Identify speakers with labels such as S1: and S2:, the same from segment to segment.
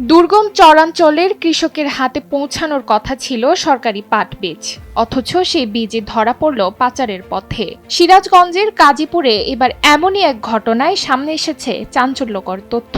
S1: দুর্গম চরাঞ্চলের কৃষকের হাতে পৌঁছানোর কথা ছিল সরকারি পাট বীজ, অথচ সেই বীজে ধরা পড়ল পাচারের পথে। সিরাজগঞ্জের কাজীপুরে এবার এমনই এক ঘটনায় সামনে এসেছে চাঞ্চল্যকর তথ্য।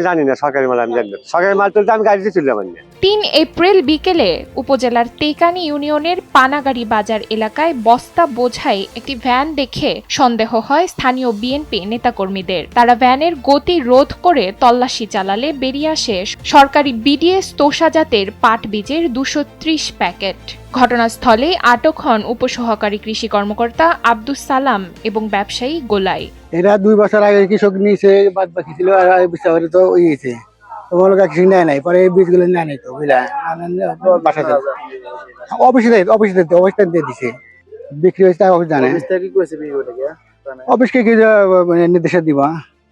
S2: জানি না সরকারি মাল, আমি জানি না সরকারি মাল তুলতে আমি গাড়িতে তুললাম।
S1: ৩ এপ্রিল বিকেলে উপজেলার টেকানি ইউনিয়নের পানাগাড়ি বাজার এলাকায় বস্তা বোঝাই একটি ভ্যান দেখে সন্দেহ হয় স্থানীয় বিএনপি নেতাকর্মীদের। তারা ভ্যানের গতি রোধ করে তল্লাশি চালালে বেরিয়ে আসে সরকারি বিডিএস তোষা জাতের পাট বীজের ২৩০ প্যাকেট। ঘটনাস্থলে আটক হন উপসহকারী কৃষি কর্মকর্তা আব্দুস সালাম এবং ব্যবসায়ী গোলাই।
S3: এরা 2 বছর আগে কৃষক নিয়েছে, বাদ বাকি ছিল আর বিচারে তো ইয়েছে তোমার কৃষক নেয় নাই, পরে এই বীজগুলো নেয় নাই তো বুঝলা, বাসাতে অফিসে দিয়ে দিছে, বিক্রি হয়েছে অফিস জানে, অফিসকে কি নির্দেশে দিবা।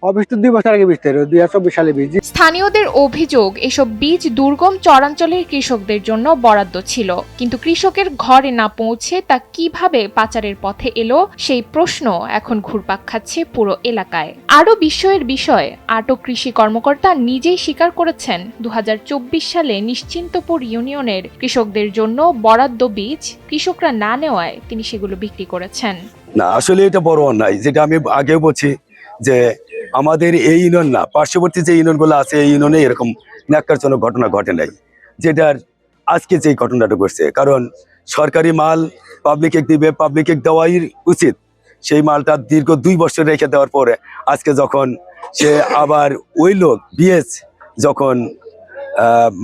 S3: অফিস তো 2 বছর আগে বীজ, 2024 সালে বীজ।
S1: স্থানীয়দের অভিযোগ, এসব বীজ দুর্গম চরাঞ্চলের কৃষকদের জন্য বরাদ্দ ছিল, কিন্তু কৃষকের ঘরে না পৌঁছে তা কিভাবে পাচারের পথে এলো সেই প্রশ্ন এখন ঘুরপাক খাচ্ছে পুরো এলাকায়। আরও বিস্ময়ের বিষয়, আটক কৃষি কর্মকর্তা নিজেই স্বীকার করেছেন 2024 সালে নিশ্চিন্তপুর ইউনিয়নের কৃষকদের জন্য বরাদ্দ বীজ কৃষকরা না নেওয়ায় তিনি সেগুলো বিক্রি করেছেন।
S4: না, আসলে এটা বড় অন্যায়, যেটা আমি আগেও বলছি যে আমাদের এই ইউনিয়ন না, পার্শ্ববর্তী যে ইউনিয়নগুলো আছে এই ইউনিয়নে এরকম ন্যাক্কারজনক ঘটনা ঘটে নাই, যেটার আজকে যে ঘটনাটা ঘটছে। কারণ সরকারি মাল পাবলিকে দিবে, পাবলিকে দেওয়াই উচিত। সেই মালটা দীর্ঘ 2 বছর রেখে দেওয়ার পরে আজকে যখন সে আবার ওই লোক বিএস যখন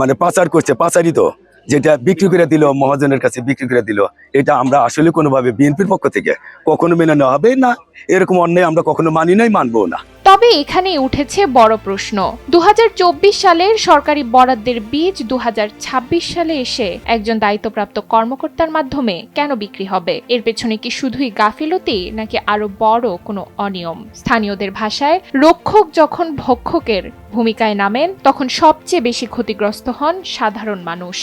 S4: মানে পাচার করছে, পাচারিত যেটা বিক্রি করে দিল, মহাজনের কাছে বিক্রি করে দিল, এটা আমরা আসলে কোনোভাবে বিএনপির পক্ষ থেকে কখনো মেনে নেওয়া হবে না। এরকম অন্যায় আমরা কখনো মানি নাই, মানবো না।
S1: তবে এখানে উঠেছে বড় প্রশ্ন, 2024 সালের সরকারি বরাদ্দের বীজ 2026 সালে এসে একজন দায়িত্বপ্রাপ্ত কর্মকর্তার মাধ্যমে কেন বিক্রি হবে? এর পেছনে কি শুধুই গাফিলতি নাকি আরো বড় কোনো অনিয়ম? স্থানীয়দের ভাষায়, রক্ষক যখন ভক্ষকের ভূমিকায় নামেন তখন সবচেয়ে বেশি ক্ষতিগ্রস্ত হন সাধারণ মানুষ।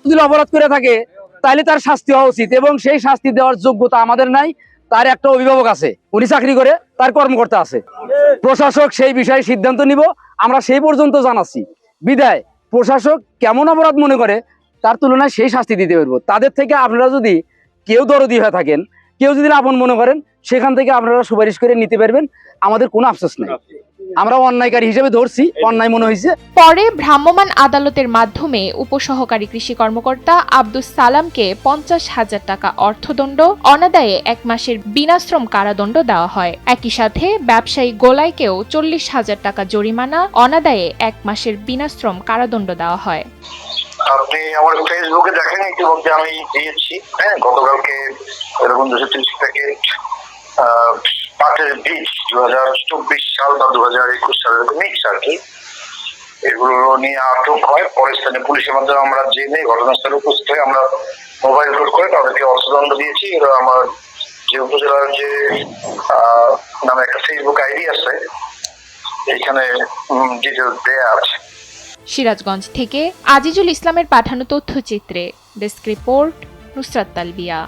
S5: যদি অপরাধ করে থাকে তাহলে তার শাস্তি হওয়া উচিত, এবং সেই শাস্তি দেওয়ার যোগ্যতা আমাদের নাই। তার একটা অভিভাবক আছে, উনি চাকরি করে, তার কর্মকর্তা আছে, প্রশাসক সেই বিষয়ে সিদ্ধান্ত নিব, আমরা সেই পর্যন্ত জানাচ্ছি। বিদায় প্রশাসক কেমন অপরাধ মনে করে তার তুলনায় সেই শাস্তি দিতে পারবো। তাদের থেকে আপনারা যদি কেউ দরদি হয়ে থাকেন, কেউ যদি আপন মনে করেন, সেখান থেকে আপনারা সুপারিশ করে নিতে পারবেন, আমাদের কোনো আফসোস নেই। আমরা অন্যায়কারী হিসেবে ধরছি, অন্যায় মনে হয়েছে।
S1: পরে ভ্রাম্যমাণ আদালতের মাধ্যমে উপসহকারী কৃষি কর্মকর্তা আব্দুস সালামকে 50,000 টাকা অর্থদণ্ড, অনাদায়ে 1 মাসের বিনাশ্রম কারাদণ্ড দেওয়া হয়। একই সাথে ব্যবসায়ী গোলাইকেও 40,000 টাকা জরিমানা, অনাদায়ে 1 মাসের বিনাশ্রম কারাদণ্ড দেওয়া হয়।
S6: আপনি আমার ফেসবুকে দেখেন, ইতিমধ্যে আমি দিয়েছি। হ্যাঁ, গতকালকে এরকম 230 প্যাকেট পাটের বীজ 2024 সাল বা 2021 সালের মিক্স আর কি, এগুলো নিয়ে আটক হয়। পরে স্থানীয় পুলিশের মাধ্যমে আমরা জেনে ঘটনাস্থলে উপস্থিত হয়ে আমরা মোবাইল কোড করে তাদেরকে অর্থদণ্ড দিয়েছি। এরা আমার যে উপজেলার যে নামে একটা ফেসবুক আইডি আছে, এখানে ডিটেলস দেয়া আছে।
S1: সিরাজগঞ্জ থেকে আজিজুল ইসলামের পাঠানো তথ্যচিত্রে ডেস্ক রিপোর্ট, নুসরাত তালবিয়া।